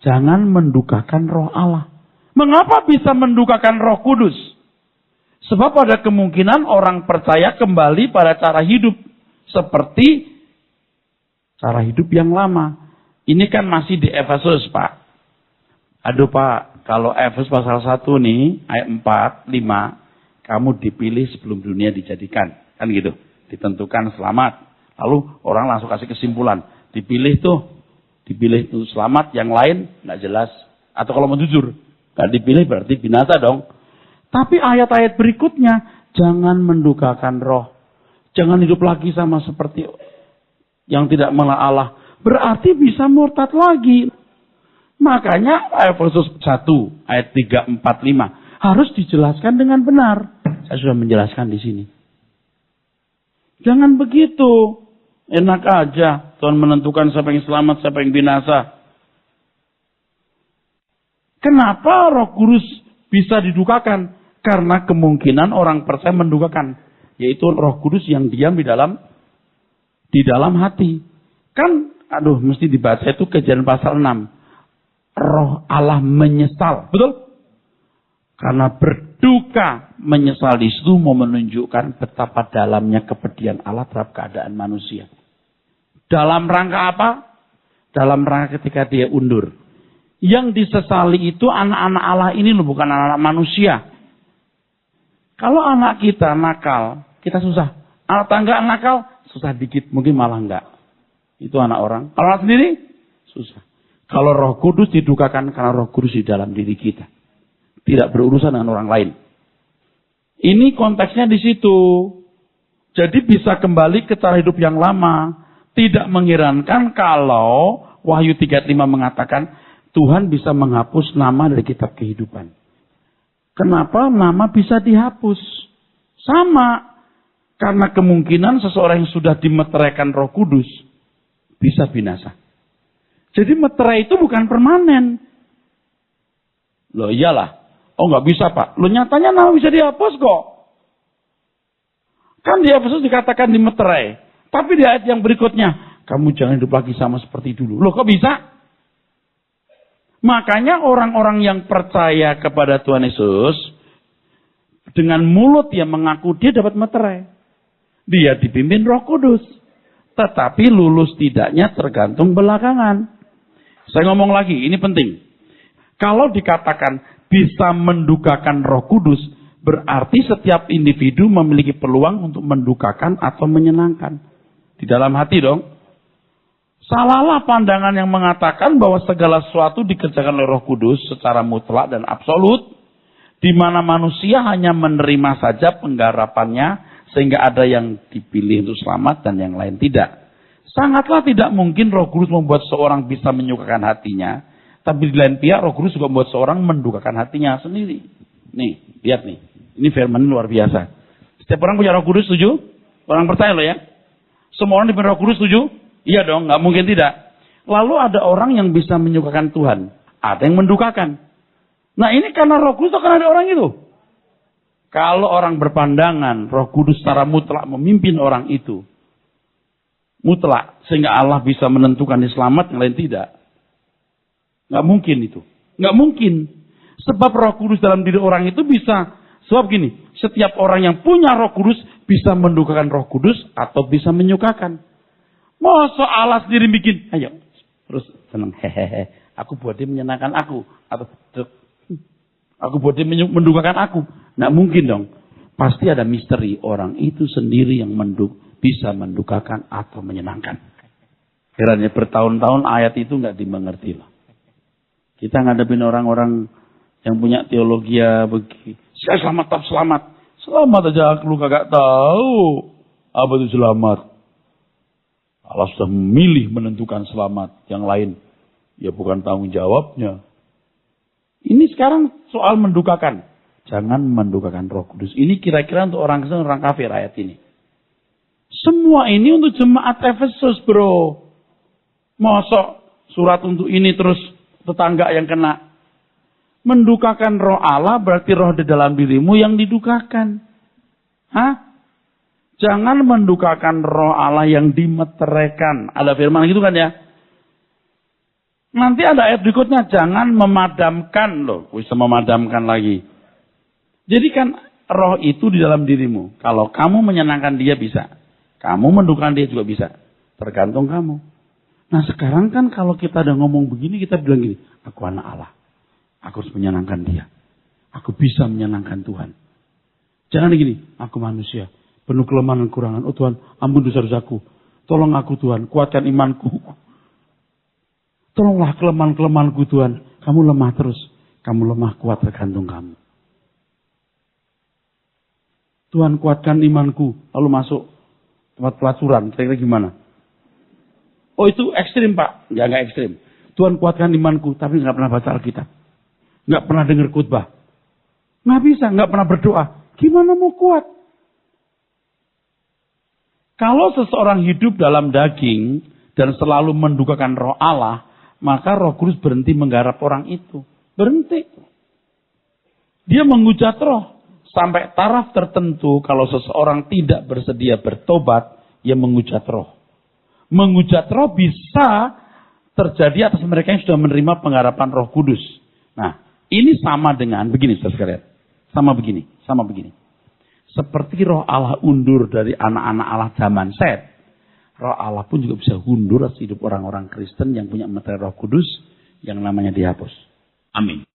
jangan mendukakan Roh Allah. Mengapa bisa mendukakan Roh Kudus? Sebab ada kemungkinan orang percaya kembali pada cara hidup seperti cara hidup yang lama. Ini kan masih di Efesus, Pak. Aduh, Pak, kalau Efesus pasal 1 nih, ayat 4, 5, kamu dipilih sebelum dunia dijadikan. Kan gitu. Ditentukan selamat. Lalu orang langsung kasih kesimpulan. Dipilih tuh selamat, yang lain nggak jelas. Atau kalau mau jujur, nggak dipilih berarti binasa dong. Tapi ayat-ayat berikutnya, jangan mendukakan roh. Jangan hidup lagi sama seperti yang tidak mengenal Allah. Berarti bisa murtad lagi. Makanya Efesus 1 ayat 3, 4, 5 harus dijelaskan dengan benar. Saya sudah menjelaskan di sini. Jangan begitu. Enak aja Tuhan menentukan siapa yang selamat, siapa yang binasa. Kenapa Roh Kudus bisa didukakan? Karena kemungkinan orang percaya mendukakan, yaitu Roh Kudus yang diam di dalam hati. Kan mesti dibaca itu Kejadian pasal 6. Roh Allah menyesal, betul? Karena berduka menyesal di situ mau menunjukkan betapa dalamnya kepedihan Allah terhadap keadaan manusia. Dalam rangka apa? Dalam rangka ketika dia undur. Yang disesali itu anak-anak Allah ini loh, bukan anak-anak manusia. Kalau anak kita nakal, kita susah. Anak tangga nakal, susah dikit, mungkin malah enggak. Itu anak orang. Kalau anak sendiri, susah. Kalau Roh Kudus didukakan karena Roh Kudus di dalam diri kita. Tidak berurusan dengan orang lain. Ini konteksnya di situ. Jadi bisa kembali ke cara hidup yang lama. Tidak mengherankan kalau Wahyu 3:5 mengatakan Tuhan bisa menghapus nama dari kitab kehidupan. Kenapa nama bisa dihapus? Sama. Karena kemungkinan seseorang yang sudah dimeteraikan Roh Kudus bisa binasa. Jadi meterai itu bukan permanen. Loh iyalah. Oh nggak bisa Pak. Loh nyatanya nama bisa dihapus kok. Kan di Efesus dikatakan dimeterai. Tapi di ayat yang berikutnya. Kamu jangan hidup lagi sama seperti dulu. Loh kok bisa? Makanya orang-orang yang percaya kepada Tuhan Yesus. Dengan mulut yang mengaku dia dapat meterai. Dia dipimpin Roh Kudus. Tetapi lulus tidaknya tergantung belakangan. Saya ngomong lagi, ini penting. Kalau dikatakan bisa mendukakan Roh Kudus, berarti setiap individu memiliki peluang untuk mendukakan atau menyenangkan. Di dalam hati dong. Salahlah pandangan yang mengatakan bahwa segala sesuatu dikerjakan oleh Roh Kudus secara mutlak dan absolut. Di mana manusia hanya menerima saja penggarapannya. Sehingga ada yang dipilih untuk selamat dan yang lain tidak. Sangatlah tidak mungkin Roh Kudus membuat seorang bisa menyukakan hatinya. Tapi di lain pihak Roh Kudus juga membuat seorang mendukakan hatinya sendiri. Nih, lihat nih. Ini firman luar biasa. Setiap orang punya Roh Kudus, setuju? Orang percaya loh ya. Semua orang diberi Roh Kudus, setuju? Iya dong, nggak mungkin tidak. Lalu ada orang yang bisa menyukakan Tuhan. Ada yang mendukakan. Nah ini karena Roh Kudus akan ada orang itu. Kalau orang berpandangan Roh Kudus secara mutlak memimpin orang itu. Mutlak. Sehingga Allah bisa menentukan dia selamat, yang lain tidak. Nggak mungkin itu. Nggak mungkin. Sebab Roh Kudus dalam diri orang itu bisa. Sebab gini. Setiap orang yang punya Roh Kudus bisa mendukakan Roh Kudus atau bisa menyukakan. Masa Allah sendiri bikin. Ayo. Terus senang. Hehehe. Aku buat dia menyenangkan aku. Atau aku buat dia mendukakan aku. Nggak mungkin dong. Pasti ada misteri orang itu sendiri yang bisa mendukakan atau menyenangkan. Kiranya bertahun-tahun ayat itu nggak dimengerti loh. Kita ngadepin orang-orang yang punya teologi begini. Saya selamat, tak selamat. Selamat aja lu kagak tahu. Apa itu selamat? Allah sudah memilih menentukan selamat. Yang lain ya bukan tanggung jawabnya. Ini sekarang soal mendukakan. Jangan mendukakan Roh Kudus. Ini kira-kira untuk orang Kristen, orang kafir ayat ini. Semua ini untuk jemaat Efesus, bro. Mosok surat untuk ini terus tetangga yang kena. Mendukakan Roh Allah berarti roh di dalam dirimu yang didukakan. Hah? Jangan mendukakan Roh Allah yang dimeteraikan. Ada firman gitu kan ya? Nanti ada ayat berikutnya, jangan memadamkan loh. Bisa memadamkan lagi. Jadi kan roh itu di dalam dirimu. Kalau kamu menyenangkan dia bisa. Kamu mendukakan dia juga bisa. Tergantung kamu. Nah sekarang kan kalau kita udah ngomong begini, kita bilang gini. Aku anak Allah. Aku harus menyenangkan dia. Aku bisa menyenangkan Tuhan. Jangan gini, aku manusia. Penuh kelemahan dan kekurangan. Oh Tuhan, ampun dosa-dosaku. Tolong aku Tuhan, kuatkan imanku. Tolonglah kelemahan-kelemahanku Tuhan. Kamu lemah terus. Kamu lemah kuat tergantung kamu. Tuhan kuatkan imanku. Lalu masuk tempat pelacuran. Kira-kira gimana? Oh itu ekstrim Pak. Enggak ekstrim. Tuhan kuatkan imanku. Tapi nggak pernah baca Alkitab. Nggak pernah dengar khotbah. Nggak bisa. Nggak pernah berdoa. Gimana mau kuat? Kalau seseorang hidup dalam daging. Dan selalu mendukakan roh Allah. Maka Roh Kudus berhenti menggarap orang itu. Berhenti. Dia menghujat roh. Sampai taraf tertentu kalau seseorang tidak bersedia bertobat, ia menghujat roh. Menghujat roh bisa terjadi atas mereka yang sudah menerima pengharapan Roh Kudus. Nah, ini sama dengan begini, saudara sekalian. Sama begini. Seperti roh Allah undur dari anak-anak Allah zaman Set, roh Allah pun juga bisa undur atas hidup orang-orang Kristen yang punya meterai Roh Kudus yang namanya dihapus. Amin.